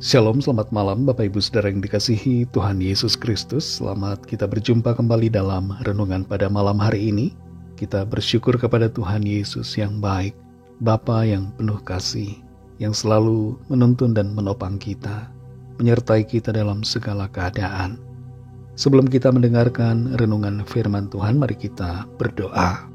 Shalom, selamat malam Bapak Ibu Saudara yang dikasihi Tuhan Yesus Kristus. Selamat kita berjumpa kembali dalam renungan pada malam hari ini. Kita bersyukur kepada Tuhan Yesus yang baik, Bapa yang penuh kasih, yang selalu menuntun dan menopang kita, menyertai kita dalam segala keadaan. Sebelum kita mendengarkan renungan firman Tuhan, mari kita berdoa.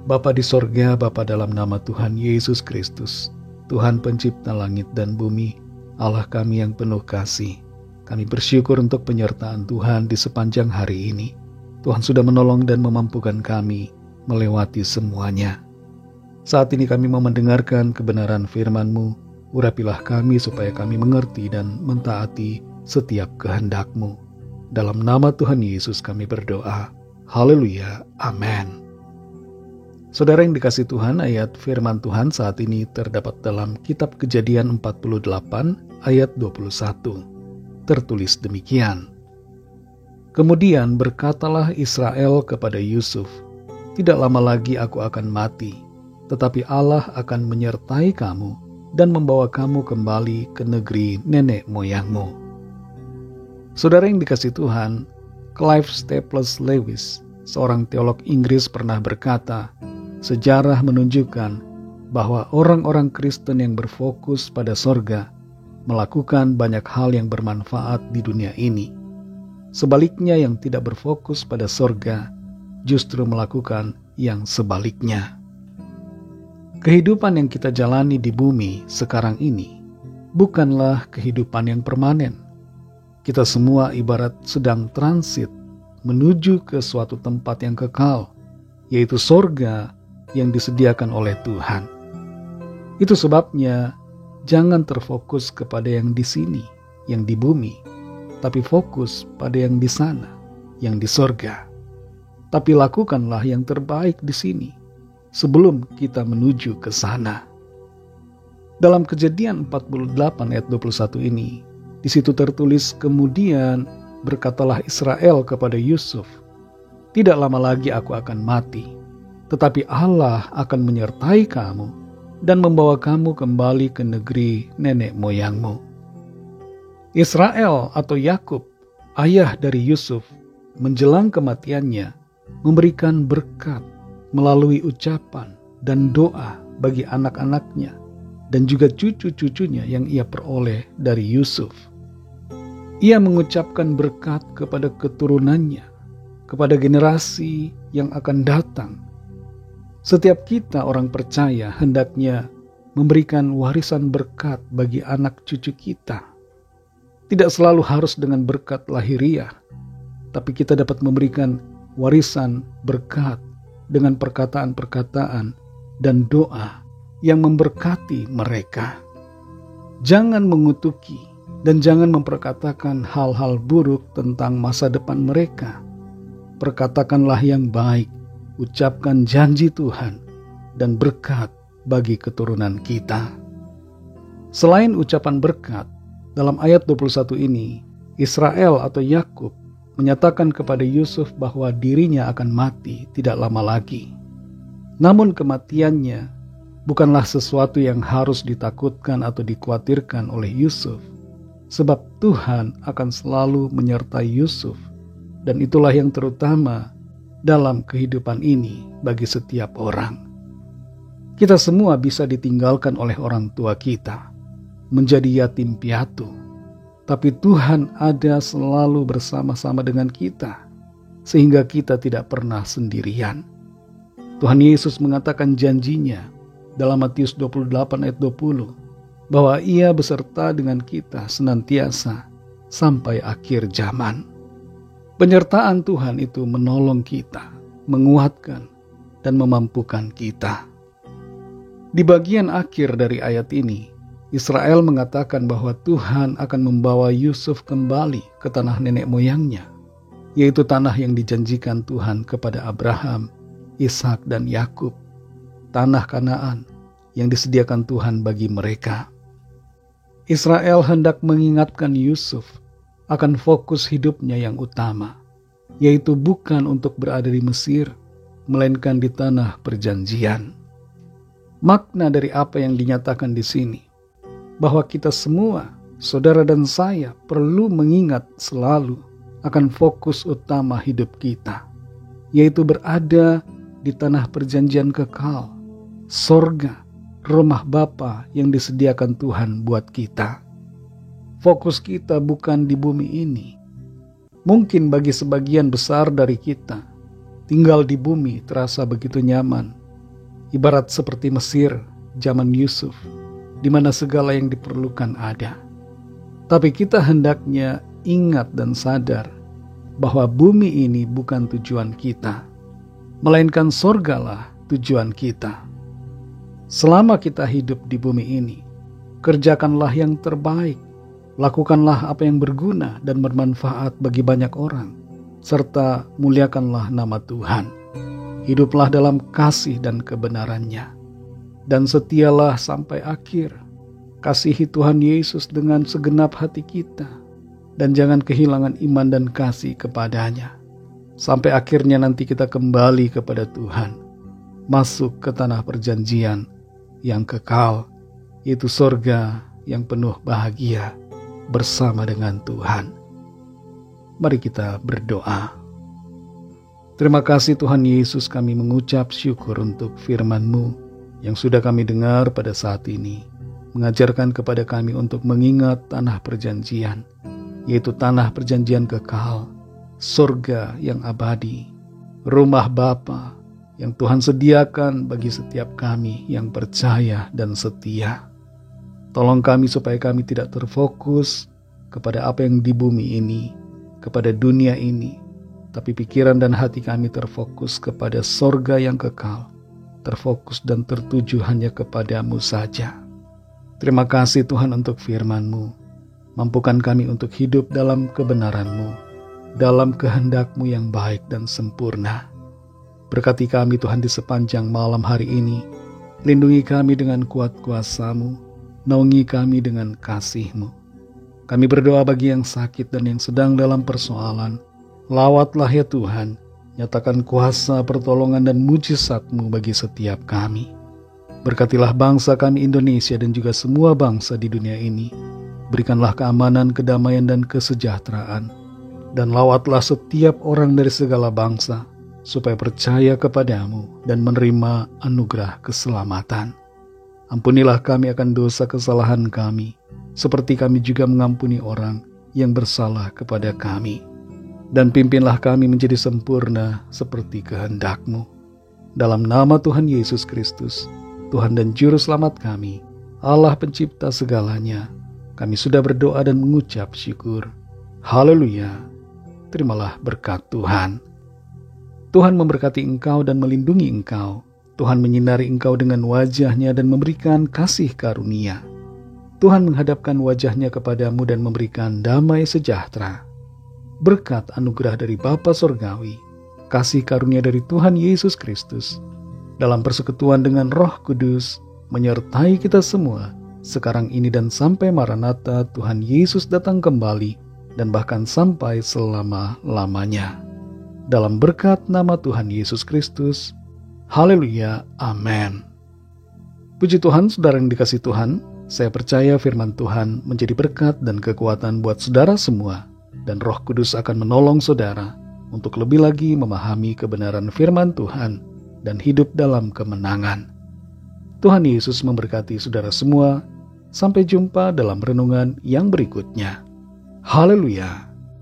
Bapa di sorga, Bapa dalam nama Tuhan Yesus Kristus, Tuhan pencipta langit dan bumi, Allah kami yang penuh kasih, kami bersyukur untuk penyertaan Tuhan di sepanjang hari ini. Tuhan sudah menolong dan memampukan kami melewati semuanya. Saat ini kami mau mendengarkan kebenaran firman-Mu. Urapilah kami supaya kami mengerti dan mentaati setiap kehendak-Mu. Dalam nama Tuhan Yesus kami berdoa. Haleluya. Amin. Saudara yang dikasih Tuhan, ayat firman Tuhan saat ini terdapat dalam kitab Kejadian 48 ayat 21. Tertulis demikian. Kemudian berkatalah Israel kepada Yusuf, "Tidak lama lagi aku akan mati, tetapi Allah akan menyertai kamu dan membawa kamu kembali ke negeri nenek moyangmu." Saudara yang dikasih Tuhan, Clive Staples Lewis, seorang teolog Inggris pernah berkata, sejarah menunjukkan bahwa orang-orang Kristen yang berfokus pada sorga melakukan banyak hal yang bermanfaat di dunia ini. Sebaliknya yang tidak berfokus pada sorga justru melakukan yang sebaliknya. Kehidupan yang kita jalani di bumi sekarang ini bukanlah kehidupan yang permanen. Kita semua ibarat sedang transit menuju ke suatu tempat yang kekal, yaitu sorga yang disediakan oleh Tuhan. Itu sebabnya jangan terfokus kepada yang di sini, yang di bumi, tapi fokus pada yang di sana, yang di sorga. Tapi lakukanlah yang terbaik di sini sebelum kita menuju ke sana. Dalam Kejadian 48 ayat 21 ini, di situ tertulis, kemudian berkatalah Israel kepada Yusuf, "Tidak lama lagi aku akan mati, tetapi Allah akan menyertai kamu dan membawa kamu kembali ke negeri nenek moyangmu." Israel atau Yakub, ayah dari Yusuf, menjelang kematiannya, memberikan berkat melalui ucapan dan doa bagi anak-anaknya dan juga cucu-cucunya yang ia peroleh dari Yusuf. Ia mengucapkan berkat kepada keturunannya, kepada generasi yang akan datang. Setiap kita orang percaya hendaknya memberikan warisan berkat bagi anak cucu kita. Tidak selalu harus dengan berkat lahiriah, tapi kita dapat memberikan warisan berkat dengan perkataan-perkataan dan doa yang memberkati mereka. Jangan mengutuki dan jangan memperkatakan hal-hal buruk tentang masa depan mereka. Perkatakanlah yang baik, ucapkan janji Tuhan dan berkat bagi keturunan kita. Selain ucapan berkat, dalam ayat 21 ini, Israel atau Yakub menyatakan kepada Yusuf bahwa dirinya akan mati tidak lama lagi. Namun kematiannya bukanlah sesuatu yang harus ditakutkan atau dikhawatirkan oleh Yusuf, sebab Tuhan akan selalu menyertai Yusuf, dan itulah yang terutama dalam kehidupan ini bagi setiap orang. Kita semua bisa ditinggalkan oleh orang tua kita, menjadi yatim piatu, tapi Tuhan ada selalu bersama-sama dengan kita, sehingga kita tidak pernah sendirian. Tuhan Yesus mengatakan janjinya dalam Matius 28 ayat 20, bahwa Ia beserta dengan kita senantiasa sampai akhir zaman. Penyertaan Tuhan itu menolong kita, menguatkan, dan memampukan kita. Di bagian akhir dari ayat ini, Israel mengatakan bahwa Tuhan akan membawa Yusuf kembali ke tanah nenek moyangnya, yaitu tanah yang dijanjikan Tuhan kepada Abraham, Ishak, dan Yakub, tanah Kanaan yang disediakan Tuhan bagi mereka. Israel hendak mengingatkan Yusuf akan fokus hidupnya yang utama, yaitu bukan untuk berada di Mesir, melainkan di tanah perjanjian. Makna dari apa yang dinyatakan di sini, bahwa kita semua saudara dan saya perlu mengingat selalu akan fokus utama hidup kita, yaitu berada di tanah perjanjian kekal, sorga, rumah Bapa yang disediakan Tuhan buat kita. Fokus kita bukan di bumi ini. Mungkin bagi sebagian besar dari kita, tinggal di bumi terasa begitu nyaman, ibarat seperti Mesir zaman Yusuf, di mana segala yang diperlukan ada. Tapi kita hendaknya ingat dan sadar bahwa bumi ini bukan tujuan kita, melainkan sorgalah tujuan kita. Selama kita hidup di bumi ini, kerjakanlah yang terbaik, lakukanlah apa yang berguna dan bermanfaat bagi banyak orang, serta muliakanlah nama Tuhan. Hiduplah dalam kasih dan kebenarannya, dan setialah sampai akhir. Kasihi Tuhan Yesus dengan segenap hati kita, dan jangan kehilangan iman dan kasih kepadanya. Sampai akhirnya nanti kita kembali kepada Tuhan, masuk ke tanah perjanjian yang kekal, yaitu sorga yang penuh bahagia bersama dengan Tuhan. Mari kita berdoa. Terima kasih Tuhan Yesus, kami mengucap syukur untuk firman-Mu yang sudah kami dengar pada saat ini, mengajarkan kepada kami untuk mengingat tanah perjanjian, yaitu tanah perjanjian kekal, surga yang abadi, rumah Bapa yang Tuhan sediakan bagi setiap kami yang percaya dan setia. Tolong kami supaya kami tidak terfokus kepada apa yang di bumi ini, kepada dunia ini, tapi pikiran dan hati kami terfokus kepada surga yang kekal, terfokus dan tertuju hanya kepadamu saja. Terima kasih Tuhan untuk firman-Mu. Mampukan kami untuk hidup dalam kebenaran-Mu, dalam kehendak-Mu yang baik dan sempurna. Berkati kami Tuhan di sepanjang malam hari ini. Lindungi kami dengan kuat kuasa-Mu, naungi kami dengan kasih-Mu. Kami berdoa bagi yang sakit dan yang sedang dalam persoalan. Lawatlah ya Tuhan, nyatakan kuasa, pertolongan dan mujizat-Mu bagi setiap kami. Berkatilah bangsa kami Indonesia dan juga semua bangsa di dunia ini. Berikanlah keamanan, kedamaian dan kesejahteraan. Dan lawatlah setiap orang dari segala bangsa, supaya percaya kepadamu dan menerima anugerah keselamatan. Ampunilah kami akan dosa kesalahan kami, seperti kami juga mengampuni orang yang bersalah kepada kami. Dan pimpinlah kami menjadi sempurna seperti kehendak-Mu. Dalam nama Tuhan Yesus Kristus, Tuhan dan Juru Selamat kami, Allah pencipta segalanya, kami sudah berdoa dan mengucap syukur. Haleluya. Terimalah berkat Tuhan. Tuhan memberkati engkau dan melindungi engkau. Tuhan menyinari engkau dengan wajah-Nya dan memberikan kasih karunia. Tuhan menghadapkan wajah-Nya kepadamu dan memberikan damai sejahtera. Berkat anugerah dari Bapa Sorgawi, kasih karunia dari Tuhan Yesus Kristus, dalam persekutuan dengan Roh Kudus, menyertai kita semua, sekarang ini dan sampai Maranatha Tuhan Yesus datang kembali, dan bahkan sampai selama-lamanya. Dalam berkat nama Tuhan Yesus Kristus, haleluya, amin. Puji Tuhan, saudara yang dikasihi Tuhan, saya percaya firman Tuhan menjadi berkat dan kekuatan buat saudara semua, dan Roh Kudus akan menolong saudara untuk lebih lagi memahami kebenaran firman Tuhan dan hidup dalam kemenangan. Tuhan Yesus memberkati saudara semua. Sampai jumpa dalam renungan yang berikutnya. Haleluya.